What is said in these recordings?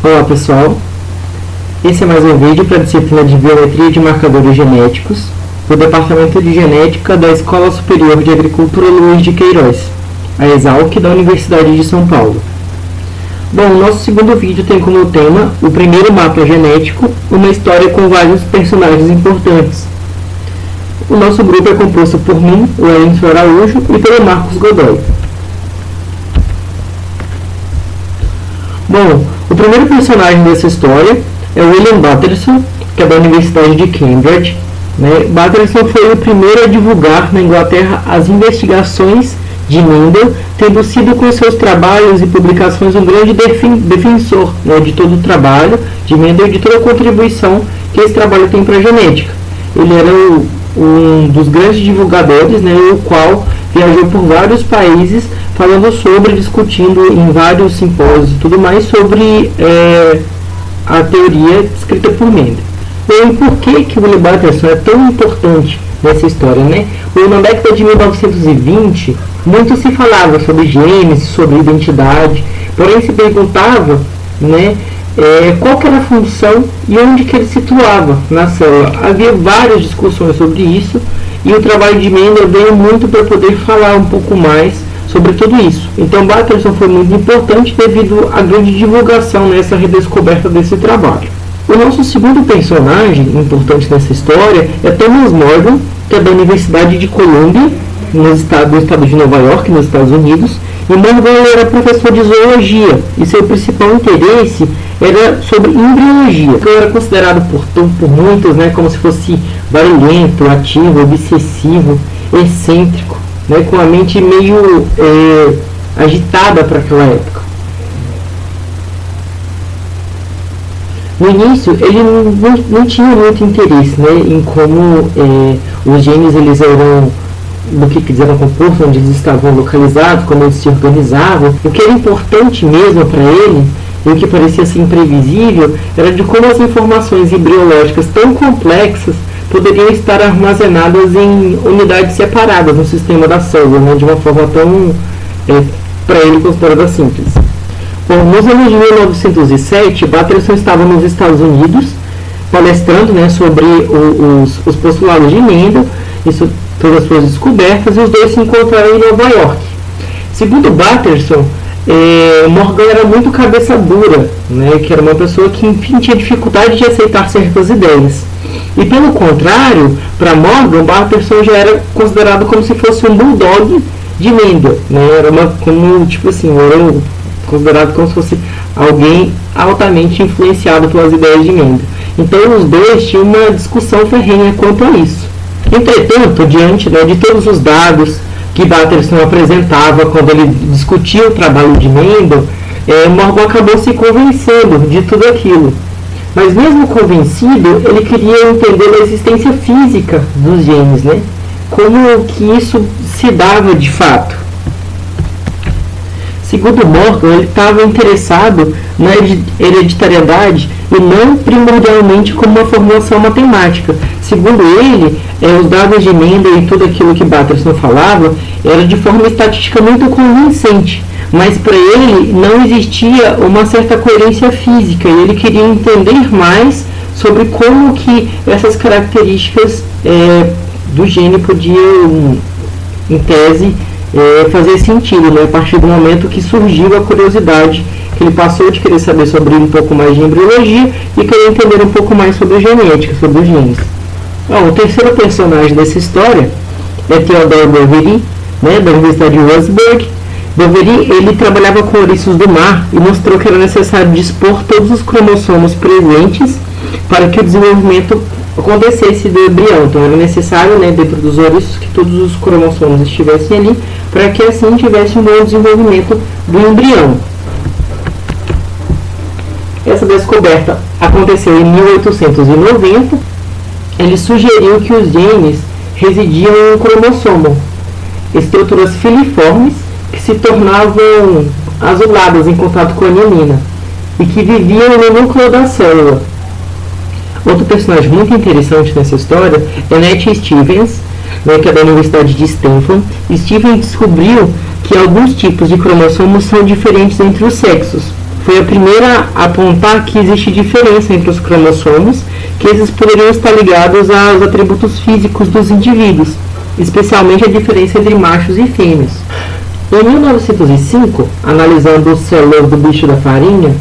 Olá pessoal, esse é mais um vídeo para a disciplina de Biometria de Marcadores Genéticos do Departamento de Genética da Escola Superior de Agricultura Luiz de Queiroz, a ESALQ da Universidade de São Paulo. Bom, o nosso segundo vídeo tem como tema o primeiro mapa genético, uma história com vários personagens importantes. O nosso grupo é composto por mim, o Augusto, e pelo Marcos Godoy. Bom, o primeiro personagem dessa história é o William Batterson, que é da Universidade de Cambridge. Batterson foi o primeiro a divulgar na Inglaterra as investigações de Mendel, tendo sido com seus trabalhos e publicações um grande defensor de todo o trabalho de Mendel e de toda a contribuição que esse trabalho tem para a genética. Ele era um dos grandes divulgadores, o qual viajou por vários países falando sobre, discutindo em vários simpósios e tudo mais sobre a teoria escrita por Mendel. E por que o William Batterson é tão importante nessa história, Na década de 1920, muito se falava sobre genes, sobre identidade, porém se perguntava, qual que era a função e onde que ele situava na célula. Havia várias discussões sobre isso e o trabalho de Mendel veio muito para poder falar um pouco mais sobre tudo isso. Então Batterson foi muito importante devido à grande divulgação nessa redescoberta desse trabalho. O nosso segundo personagem importante nessa história é Thomas Morgan, que é da Universidade de Columbia, no estado de Nova York, nos Estados Unidos. E Morgan era professor de zoologia e seu principal interesse era sobre embriologia, que era considerado por muitos como se fosse barulhento, ativo, obsessivo, excêntrico, com a mente meio agitada para aquela época. No início, ele não tinha muito interesse em como os genes eles eram, do que eles eram compostos, onde eles estavam localizados, como eles se organizavam. O que era importante mesmo para ele, e o que parecia ser imprevisível, era de como as informações embriológicas tão complexas poderiam estar armazenadas em unidades separadas no sistema da célula, de uma forma tão, para ele, considerada simples. Bom, nos anos de 1907, Batterson estava nos Estados Unidos, palestrando sobre os postulados de Mendel, todas as suas descobertas, e os dois se encontraram em Nova York. Segundo Batterson, Morgan era muito cabeça dura, que era uma pessoa que, enfim, tinha dificuldade de aceitar certas ideias. E pelo contrário, para Morgan, Batterson já era considerado como se fosse um bulldog de Mendel, era considerado como se fosse alguém altamente influenciado pelas ideias de Mendel. Então os dois tinham uma discussão ferrenha quanto a isso. Entretanto, diante de todos os dados que Batterson apresentava quando ele discutia o trabalho de Mendel, Morgan acabou se convencendo de tudo aquilo. Mas mesmo convencido, ele queria entender a existência física dos genes, como que isso se dava de fato. Segundo Morgan, ele estava interessado na hereditariedade e não primordialmente como uma formulação matemática. Segundo ele, os dados de Mendel e tudo aquilo que Batterson falava era de forma estatística muito convincente, mas para ele não existia uma certa coerência física e ele queria entender mais sobre como que essas características do gene podiam, em tese, fazer sentido, a partir do momento que surgiu a curiosidade, que ele passou de querer saber sobre um pouco mais de embriologia e querer entender um pouco mais sobre a genética, sobre os genes. O terceiro personagem dessa história é Theodore Boveri, da Universidade de Wurzburg. Boveri, ele trabalhava com ouriços do mar e mostrou que era necessário dispor todos os cromossomos presentes para que o desenvolvimento acontecesse do embrião. Então era necessário, dentro dos ouriços, que todos os cromossomos estivessem ali, para que assim tivesse um bom desenvolvimento do embrião. Essa descoberta aconteceu em 1890. Ele sugeriu que os genes residiam em um cromossomo, estruturas filiformes que se tornavam azuladas em contato com a mielina e que viviam no núcleo da célula. Outro personagem muito interessante nessa história é Nettie Stevens, que é da Universidade de Stanford. Stevens descobriu que alguns tipos de cromossomos são diferentes entre os sexos. foi a primeira a apontar que existe diferença entre os cromossomos, que esses poderiam estar ligados aos atributos físicos dos indivíduos, especialmente a diferença entre machos e fêmeas. Em 1905, analisando as células do bicho da farinha,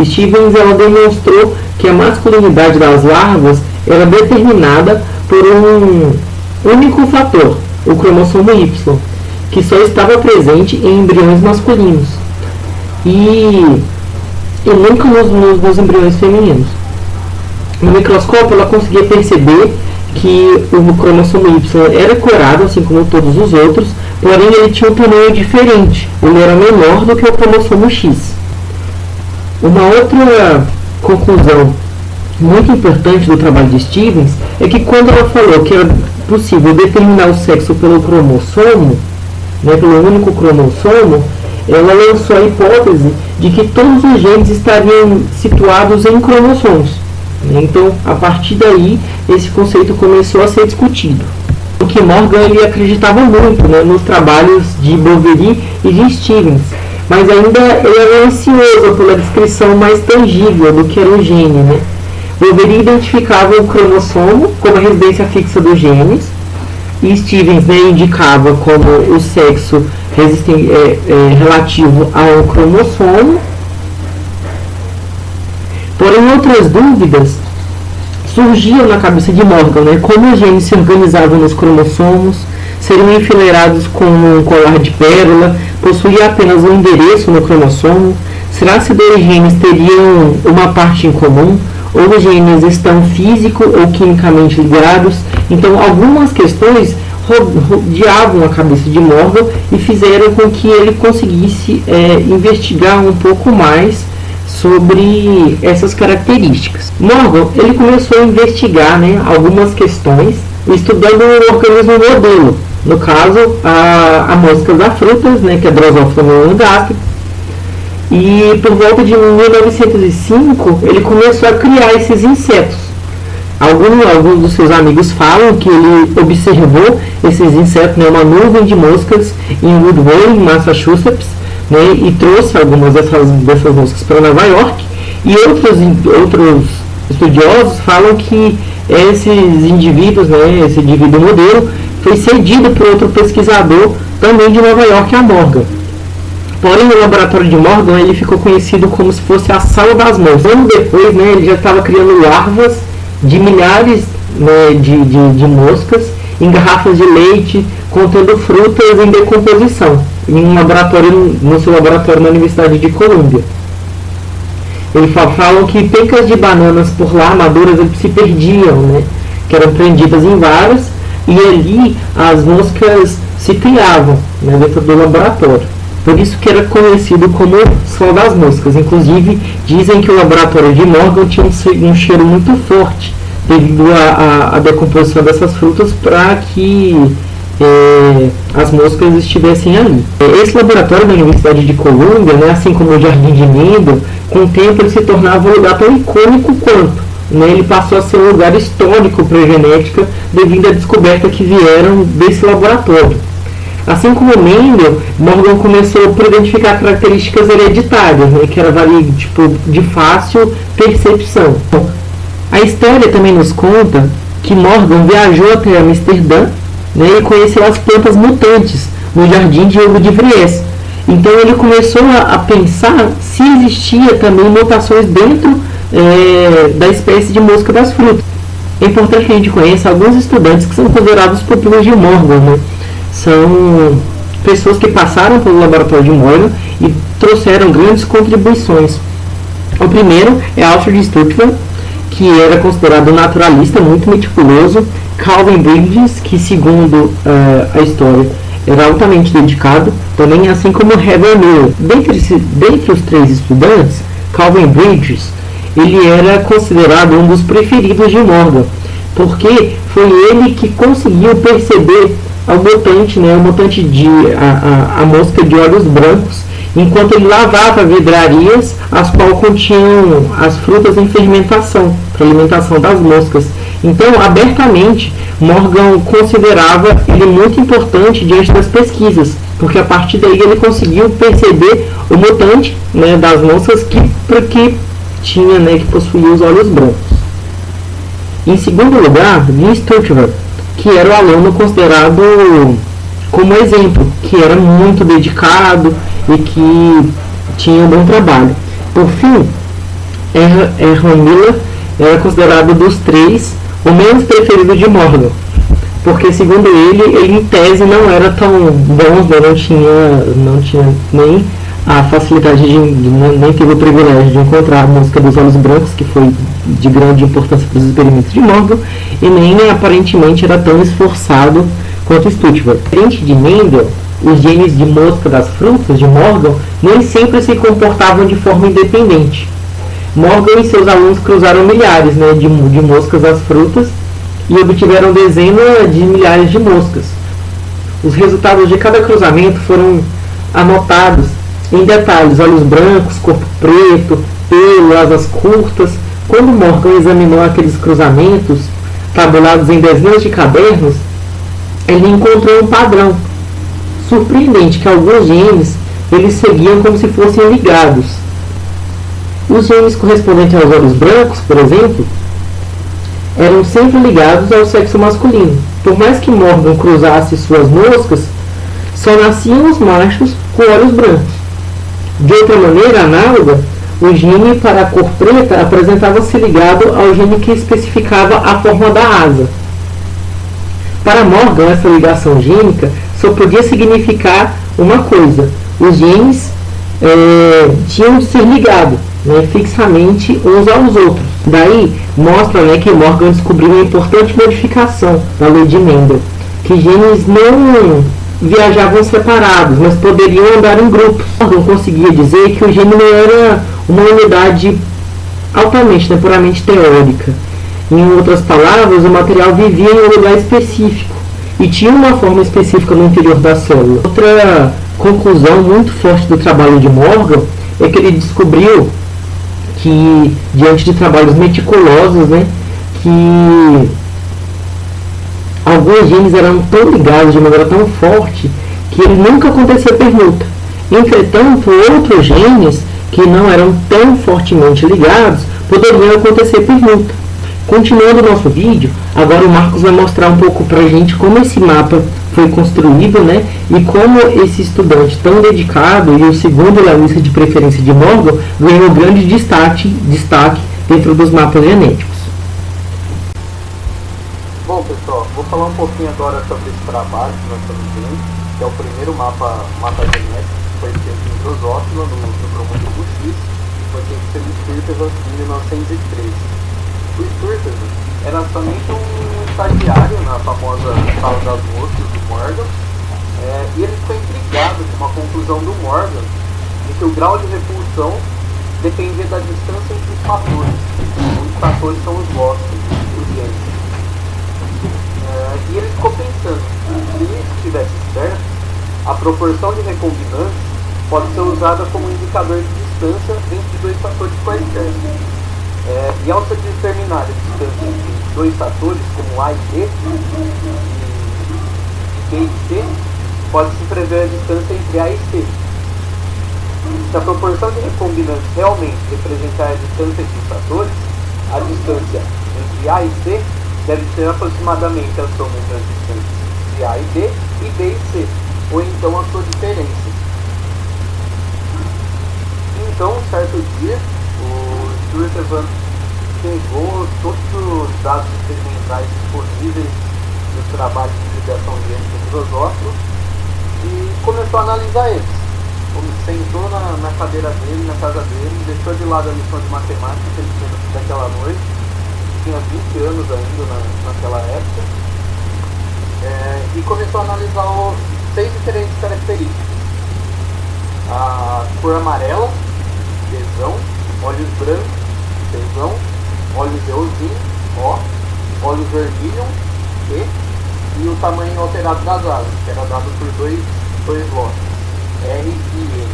Stevens ela demonstrou que a masculinidade das larvas era determinada por um único fator, o cromossomo Y, que só estava presente em embriões masculinos e nunca nos embriões femininos. No microscópio, ela conseguia perceber que o cromossomo Y era corado, assim como todos os outros, porém ele tinha um tamanho diferente, ele era menor do que o cromossomo X. Uma outra conclusão muito importante do trabalho de Stevens é que quando ela falou que era possível determinar o sexo pelo cromossomo, pelo único cromossomo, ela lançou a hipótese de que todos os genes estariam situados em cromossomos. Então, a partir daí, esse conceito começou a ser discutido. O que Morgan ele acreditava muito nos trabalhos de Boveri e de Stevens, mas ainda ele era ansioso pela descrição mais tangível do que era o gene. Boveri identificava o cromossomo como a residência fixa dos genes, e Stevens indicava como o sexo relativo ao cromossomo. Porém, outras dúvidas surgiam na cabeça de Morgan, como os genes se organizavam nos cromossomos, seriam enfileirados com um colar de pérola, possuía apenas um endereço no cromossomo, será se dois genes teriam uma parte em comum, ou os genes estão físico ou quimicamente ligados. Então, algumas questões rodeavam a cabeça de Morgan e fizeram com que ele conseguisse investigar um pouco mais sobre essas características. Morgan ele começou a investigar algumas questões, estudando um organismo modelo, no caso a mosca das frutas, que é Drosophila melanogaster, e por volta de 1905 ele começou a criar esses insetos. Alguns dos seus amigos falam que ele observou esses insetos, uma nuvem de moscas em Woodbury, Massachusetts, e trouxe algumas dessas moscas para Nova York, e outros estudiosos falam que esses indivíduos, esse indivíduo modelo, foi cedido por outro pesquisador também de Nova York, a Morgan. Porém, o laboratório de Morgan ele ficou conhecido como se fosse a sala das moscas. Anos depois, ele já estava criando larvas de milhares de moscas em garrafas de leite, contendo frutas em decomposição, no seu laboratório na Universidade de Colômbia. Eles falam que pencas de bananas por lá, maduras, se perdiam, que eram prendidas em varas, e ali as moscas se criavam dentro do laboratório. Por isso que era conhecido como sol das moscas. Inclusive, dizem que o laboratório de Morgan tinha um cheiro muito forte, devido à decomposição dessas frutas, para que as moscas estivessem ali. Esse laboratório da Universidade de Colômbia, assim como o Jardim de Nido, com o tempo ele se tornava um lugar tão icônico quanto. Ele passou a ser um lugar histórico para a genética, devido à descoberta que vieram desse laboratório. Assim como Mendel, Morgan começou por identificar características hereditárias, que era de fácil percepção. A história também nos conta que Morgan viajou até Amsterdã, e conheceu as plantas mutantes no jardim de Hugo de Vries. Então ele começou a pensar se existia também mutações dentro da espécie de mosca das frutas. É importante que a gente conheça alguns estudantes que são considerados pupilos de Morgan. São pessoas que passaram pelo laboratório de Morgan e trouxeram grandes contribuições. O primeiro é Alfred Stutman, que era considerado naturalista, muito meticuloso. Calvin Bridges, que segundo a história era altamente dedicado, também assim como Heather Miller. Dentre os três estudantes, Calvin Bridges ele era considerado um dos preferidos de Morgan, porque foi ele que conseguiu perceber o mutante, a mosca de olhos brancos, enquanto ele lavava vidrarias as quais continham as frutas em fermentação, para alimentação das moscas. Então, abertamente, Morgan considerava ele muito importante diante das pesquisas, porque a partir daí ele conseguiu perceber o mutante, né, das moscas que tinha, né, que possuía os olhos brancos. Em segundo lugar, Lee Sturtevant, que era o aluno considerado como exemplo, que era muito dedicado e que tinha um bom trabalho. Por fim, Erwin Miller era considerado dos três o menos preferido de Morgan, porque segundo ele em tese não era tão bom, não tinha nem a facilidade nem teve o privilégio de encontrar a música dos olhos brancos, que foi de grande importância para os experimentos de Morgan, e nem aparentemente era tão esforçado quanto Sturtevant. Diferente de Mendel, os genes de mosca das frutas de Morgan nem sempre se comportavam de forma independente. Morgan e seus alunos cruzaram milhares, né, de moscas das frutas e obtiveram dezenas de milhares de moscas. Os resultados de cada cruzamento foram anotados em detalhes: olhos brancos, corpo preto, pelo, asas curtas. Quando Morgan examinou aqueles cruzamentos, tabulados em dezenas de cadernos, ele encontrou um padrão surpreendente, que alguns genes eles seguiam como se fossem ligados. Os genes correspondentes aos olhos brancos, por exemplo, eram sempre ligados ao sexo masculino. Por mais que Morgan cruzasse suas moscas, só nasciam os machos com olhos brancos. De outra maneira análoga, o gene para a cor preta apresentava-se ligado ao gene que especificava a forma da asa. Para Morgan, essa ligação gênica só podia significar uma coisa: os genes tinham de ser ligados, né, fixamente uns aos outros. Daí mostra, né, que Morgan descobriu uma importante modificação da lei de Mendel, que genes não viajavam separados, mas poderiam andar em grupos. Morgan conseguia dizer que o gene não era uma unidade altamente, né, puramente teórica. Em outras palavras, o material vivia em um lugar específico e tinha uma forma específica no interior da célula. Outra conclusão muito forte do trabalho de Morgan é que ele descobriu que, diante de trabalhos meticulosos, né, que alguns genes eram tão ligados de maneira tão forte que ele nunca acontecia permuta. Entretanto, outros genes que não eram tão fortemente ligados poderiam acontecer permuta. Continuando o nosso vídeo, agora o Marcos vai mostrar um pouco pra gente como esse mapa foi construído, né, e como esse estudante tão dedicado e o segundo na lista de preferência de Morgan ganhou grande destaque dentro dos mapas genéticos. Bom, pessoal, vou falar um pouquinho agora sobre esse trabalho que nós estamos vendo, que é o primeiro mapa genético, que foi feito em Drosófila, no grupo de Augusto, e foi feito pelo Sturtevant em 1913. O Sturtevant era somente um estagiário na famosa sala das moscas do Morgan, e ele ficou intrigado com uma conclusão do Morgan, em que o grau de repulsão dependia da distância entre os fatores. Os fatores são os lócios, os genes. E ele ficou pensando, se isso estivesse certo, a proporção de recombinantes pode ser usada como indicador de distância entre dois fatores quaisquer. E ao se determinar a distância entre dois fatores, como A e B, e B e C, pode-se prever a distância entre A e C. Se a proporção de recombinantes realmente representar a distância entre os fatores, a distância entre A e C deve ser aproximadamente a soma entre as distâncias de A e B e C, ou então a sua diferença. Então, certo dia, o Sturtevant pegou todos os dados experimentais disponíveis nos trabalhos de ligação gênica em Drosófila e começou a analisar eles. Sentou na cadeira dele, na casa dele, deixou de lado a lição de matemática que ele tinha daquela noite, tinha 20 anos ainda naquela época, e começou a analisar 6 diferentes características: a cor amarela, tesão; olhos brancos, tesão; olhos eosinho, O; olhos vermelhos, E; e o tamanho alterado das asas, que era dado por dois lotes, R e N.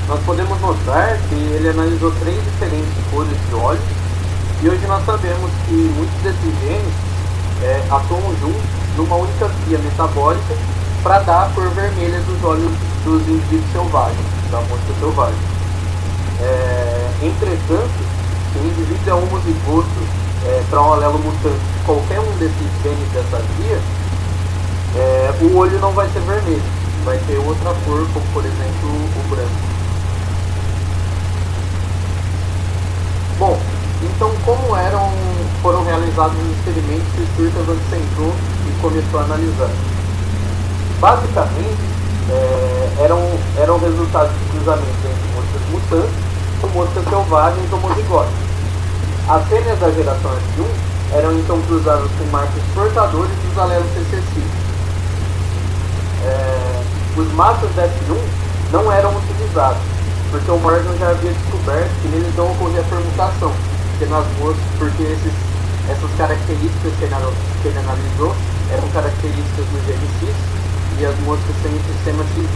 Nós podemos notar que ele analisou 3 diferentes cores de olhos, e hoje nós sabemos que muitos desses genes atuam juntos numa única via metabólica para dar a cor vermelha dos olhos dos indivíduos selvagens, da mosca selvagem. Entretanto, se o indivíduo é homozigoto para um alelo mutante de qualquer um desses genes dessa via, o olho não vai ser vermelho, vai ter outra cor, como por exemplo o branco. Bom, então como foram realizados os experimentos que o Sturtevant sentou e começou a analisar? Basicamente, eram resultados de cruzamento entre moscas mutantes com moscas selvagens homozigotas. As fêmeas da geração F1 eram então cruzadas com machos portadores dos alelos recessivos. Os machos da F1 não eram utilizados, porque o Morgan já havia descoberto que neles não ocorria fermentação, porque essas características que ele analisou eram características do gene cis e as moscas têm o sistema cis.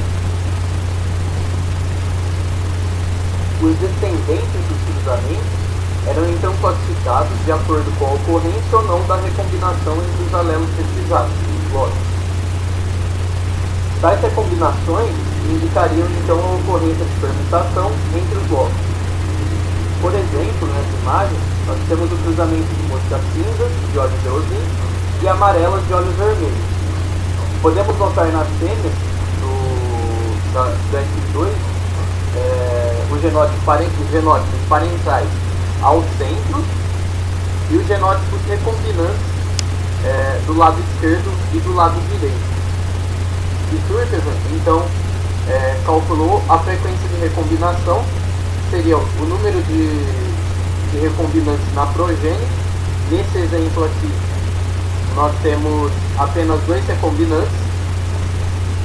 Os descendentes dos cruzamentos eram então classificados de acordo com a ocorrência ou não da recombinação entre os alelos precisados, lógico. Tais recombinações indicariam então a ocorrência de fermentação entre os blocos. Por exemplo, nessa imagem, nós temos o cruzamento de moscas cinzas, de olhos eosin, e amarelas de olhos vermelhos. Podemos notar nas fêmeas do F2 os genótipos parentais ao centro e os genótipos recombinantes do lado esquerdo e do lado direito. E Sturtevant, então, calculou a frequência de recombinação, seria o número de recombinantes na progênie. Nesse exemplo aqui, nós temos apenas 2 recombinantes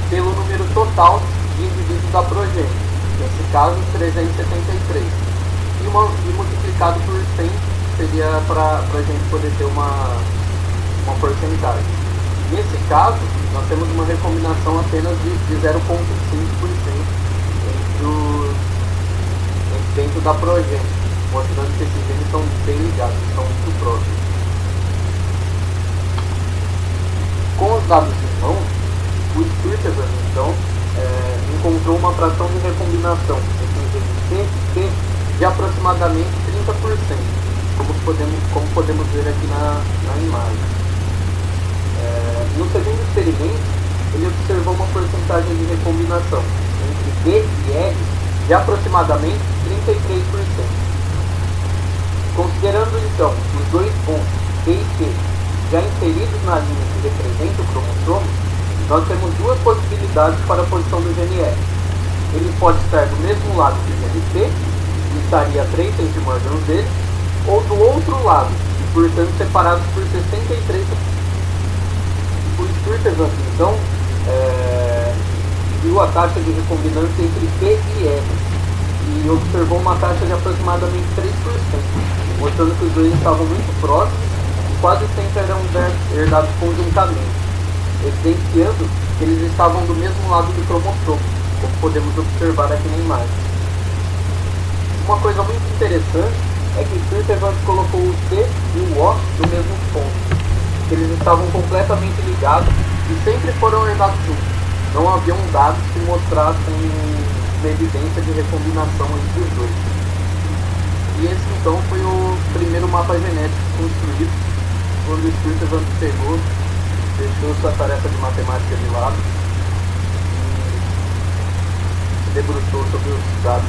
pelo número total de indivíduos da progênie, nesse caso 373, e multiplicado por 100 seria para a gente poder ter uma porcentagem. Nesse caso, nós temos uma recombinação apenas de 0,5% dentro da progênie, mostrando que esses genes são bem ligados, são muito próximos. Com os dados em mão, o Sturtevant então encontrou uma fração de recombinação entre os genes C e P de aproximadamente 30%, como podemos ver aqui na imagem. No segundo experimento, ele observou uma porcentagem de recombinação entre B e R de aproximadamente 33%. Considerando então os 2 pontos B e P já inseridos na linha que representa o cromossomo, nós temos 2 possibilidades para a posição do gene R. Ele pode estar do mesmo lado que o gene P, e estaria a 3 centimórgãos dele, ou do outro lado, e portanto separados por 63%. O Sturtevant, então, viu a taxa de recombinância entre P e R e observou uma taxa de aproximadamente 3%, mostrando que os dois estavam muito próximos e quase sempre eram herdados conjuntamente, evidenciando que eles estavam do mesmo lado do cromossomo, como podemos observar aqui na imagem. Uma coisa muito interessante é que Sturtevant colocou o C e o O no mesmo ponto. Eles estavam completamente ligados e sempre foram herdados juntos. Não haviam dados que mostrassem uma evidência de recombinação entre os dois. E esse então foi o primeiro mapa genético construído, quando o Sturtevant pegou, deixou sua tarefa de matemática de lado e se debruçou sobre os dados